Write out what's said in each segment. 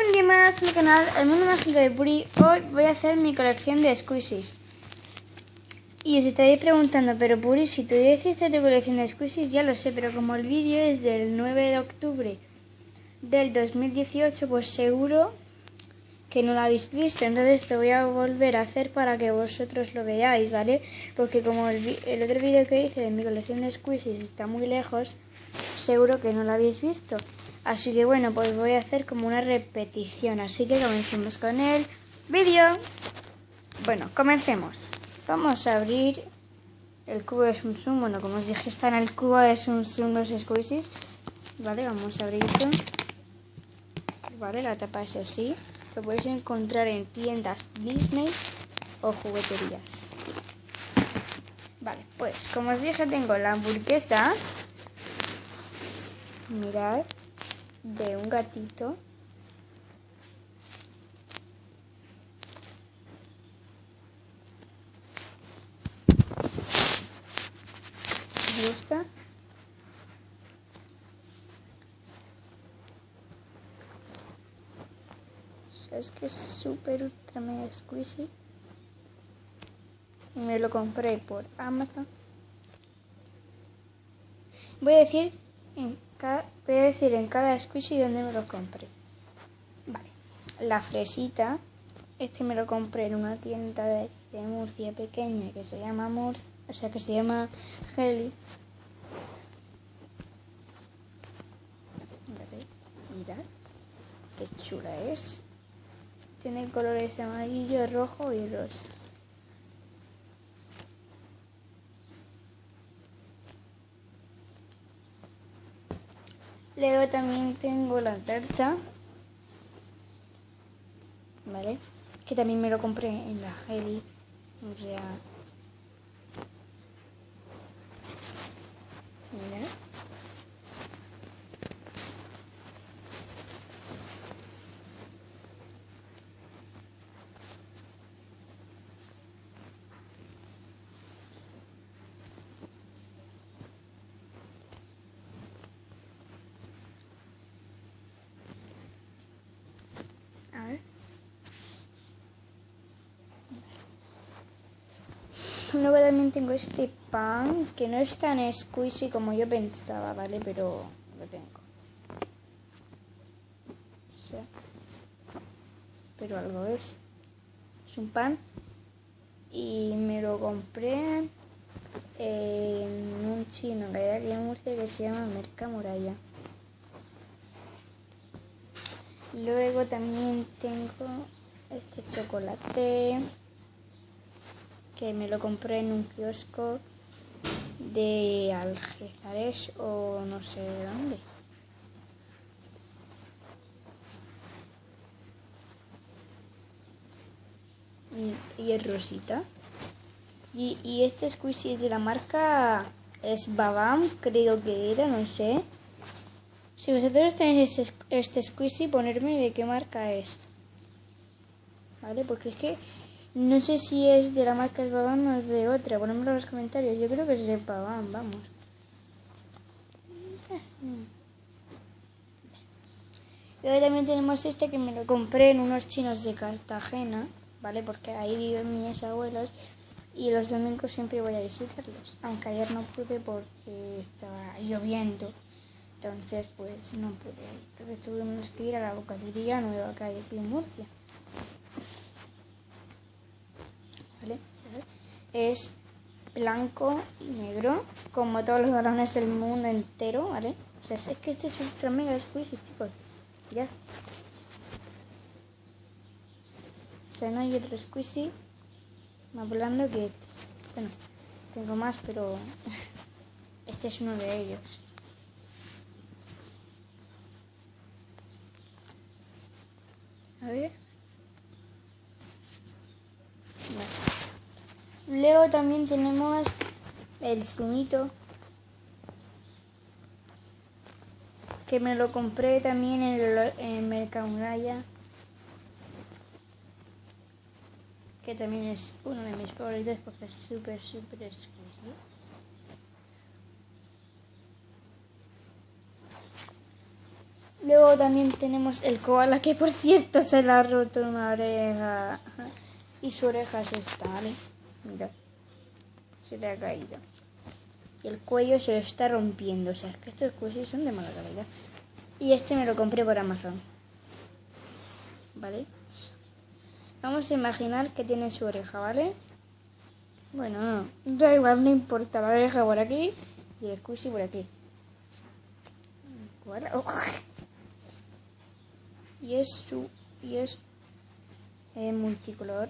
Un día más en mi canal El Mundo Mágico de Puri. Hoy voy a hacer mi colección de squishies. Y os estaréis preguntando, pero Puri, si tú ya hiciste tu colección de squishies, ya lo sé, pero como el vídeo es del 9 de octubre del 2018, pues seguro que no lo habéis visto. Entonces lo voy a volver a hacer para que vosotros lo veáis, ¿vale? Porque como el otro vídeo que hice de mi colección de squishies está muy lejos, seguro que no lo habéis visto. Así que bueno, pues voy a hacer como una repetición. Así que comencemos con el vídeo. Bueno, comencemos. Vamos a abrir el cubo de Tsum Tsum. Bueno, como os dije, está en el cubo de Tsum Tsum los squishies. Vale, vamos a abrirlo. Vale, la tapa es así. Lo podéis encontrar en tiendas Disney o jugueterías. Vale, pues como os dije, tengo la hamburguesa. Mirad, de un gatito. ¿Os gusta? Es que es súper ultra mega squishy. Me lo compré por Amazon. Voy a decir en cada squishy donde me lo compré. Vale. La fresita. Este me lo compré en una tienda de Murcia pequeña que se llama que se llama Heli. Vale, mirad qué chula es. Tiene colores amarillo, rojo y rosa. Luego también tengo la tarta, ¿vale? Que también me lo compré en la Heli. O sea, mirad. A ver. Luego también tengo este pan, que no es tan squishy como yo pensaba, ¿vale? Pero lo tengo. O sea, pero algo es. Es un pan. Y me lo compré en un chino que hay aquí en Murcia que se llama Mercamuralla. Luego también tengo este chocolate que me lo compré en un kiosco de Algeciras o no sé dónde. Y es rosita. Y este squishy es de la marca Sbabam, creo que era, no sé. Si vosotros tenéis este squishy, ponerme de qué marca es. ¿Vale? Porque es que no sé si es de la marca Sbabam o es de otra. Ponedmelo en los comentarios. Yo creo que es de Sbabam, vamos. Luego también tenemos este que me lo compré en unos chinos de Cartagena, ¿vale? Porque ahí viven mis abuelos y los domingos siempre voy a visitarlos. Aunque ayer no pude porque estaba lloviendo. Entonces, pues no pude ir. Entonces tuvimos que ir a la Bocatería Nueva Calle aquí en Murcia. ¿Vale? Es blanco y negro, como todos los balones del mundo entero, ¿vale? O sea, es que este es ultra mega squishy, chicos. Mirad. O sea, no hay otro squishy más blando que este. Bueno, tengo más, pero este es uno de ellos. A ver. Vale. Luego también tenemos el zumito, que me lo compré también en Mercamuralla, que también es uno de mis favoritos porque es súper exquisito. Luego también tenemos el koala, que por cierto se le ha roto una oreja. Y su oreja es esta, ¿vale? Mira, se le ha caído. Y el cuello se lo está rompiendo. O sea, es que estos cuellos son de mala calidad. Y este me lo compré por Amazon. ¿Vale? Vamos a imaginar que tiene su oreja, ¿vale? Bueno, no, da igual, no importa. La oreja por aquí y el squishy por aquí. Oh. Y es multicolor.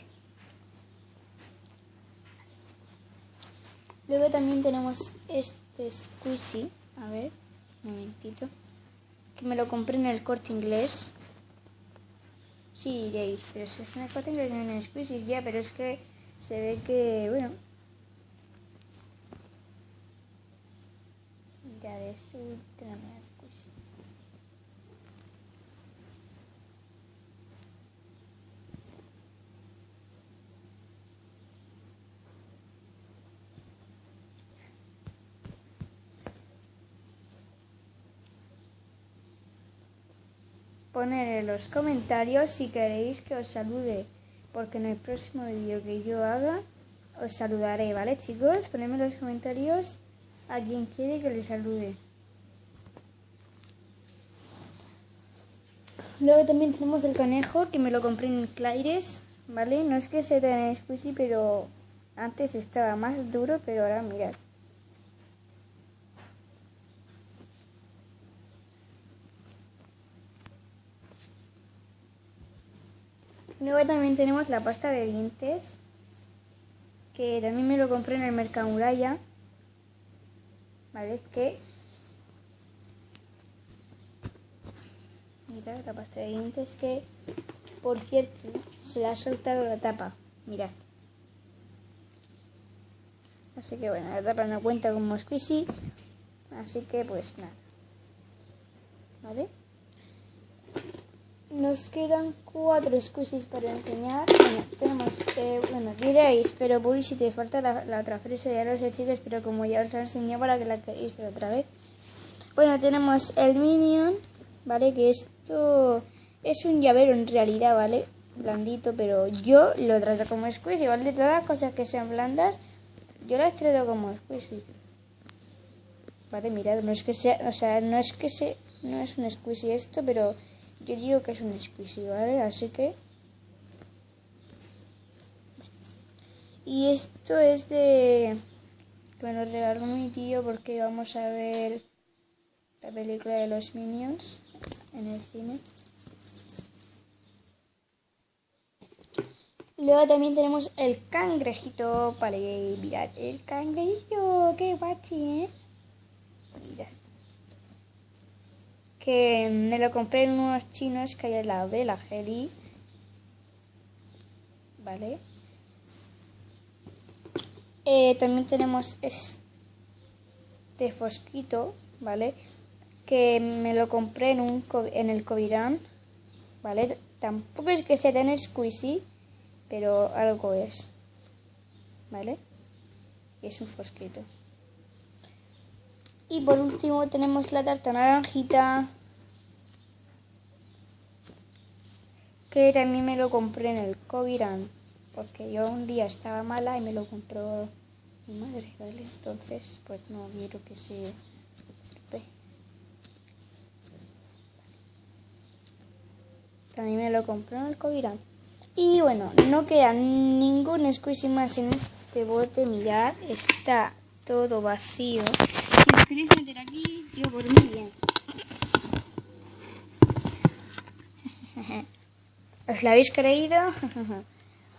Luego también tenemos este squishy. A ver, un momentito. Que me lo compré en el Corte Inglés. Sí, diréis, pero si es que en el Corte Inglés no hay squishy ya, pero es que se ve que, bueno, ya de su trama squishy. Poner en los comentarios si queréis que os salude, porque en el próximo vídeo que yo haga os saludaré, ¿vale, chicos? Ponedme en los comentarios a quien quiere que le salude. Luego también tenemos el conejo, que me lo compré en Claires, ¿vale? No es que sea tan squishy, pero antes estaba más duro, pero ahora mirad. Luego también tenemos la pasta de dientes, que también me lo compré en el Mercamuralla, ¿vale? Que mirad la pasta de dientes, que por cierto se le ha soltado la tapa, mirad. Así que bueno, la tapa no cuenta como squishy, así que pues nada, ¿vale? Nos quedan 4 squishies para enseñar. Bueno, tenemos, diréis, pero Puri, si te falta la otra fresa, ya lo sé, chicos, pero como ya os la enseñé para que la queréis ver otra vez. Bueno, tenemos el Minion, ¿vale? Que esto es un llavero en realidad, ¿vale? Blandito, pero yo lo trato como squishy, ¿vale? Todas las cosas que sean blandas, yo las trato como squishy. Vale, mirad, no es que sea, o sea, no es un squishy esto, pero yo digo que es un squishy, ¿vale? Así que... Y esto es de... Me lo regaló mi tío porque vamos a ver la película de los Minions en el cine. Luego también tenemos el cangrejito, vale, mirad, el cangrejito, qué guachi, ¿eh? Mirad. Que me lo compré en unos chinos que hay al lado de la Geli, ¿vale? También tenemos este fosquito, ¿vale? Que me lo compré en el Covirán, ¿vale? Tampoco es que sea tan squishy, pero algo es, ¿vale? Y es un fosquito. Y por último tenemos la tarta naranjita, que también me lo compré en el Covirán, porque yo un día estaba mala y me lo compró mi madre, ¿vale? Entonces, pues no quiero que se estropee. También me lo compré en el Covirán. Y bueno, no queda ningún squishy más en este bote, mirad, está todo vacío. Si lo queréis meter aquí, yo por mí bien. ¿Os lo habéis creído?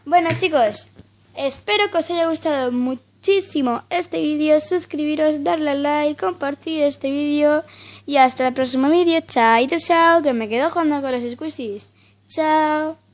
Bueno, chicos, espero que os haya gustado muchísimo este vídeo. Suscribiros, darle a like, compartir este vídeo. Y hasta el próximo vídeo. Chao, chao, que me quedo jugando con los squishies. Chao.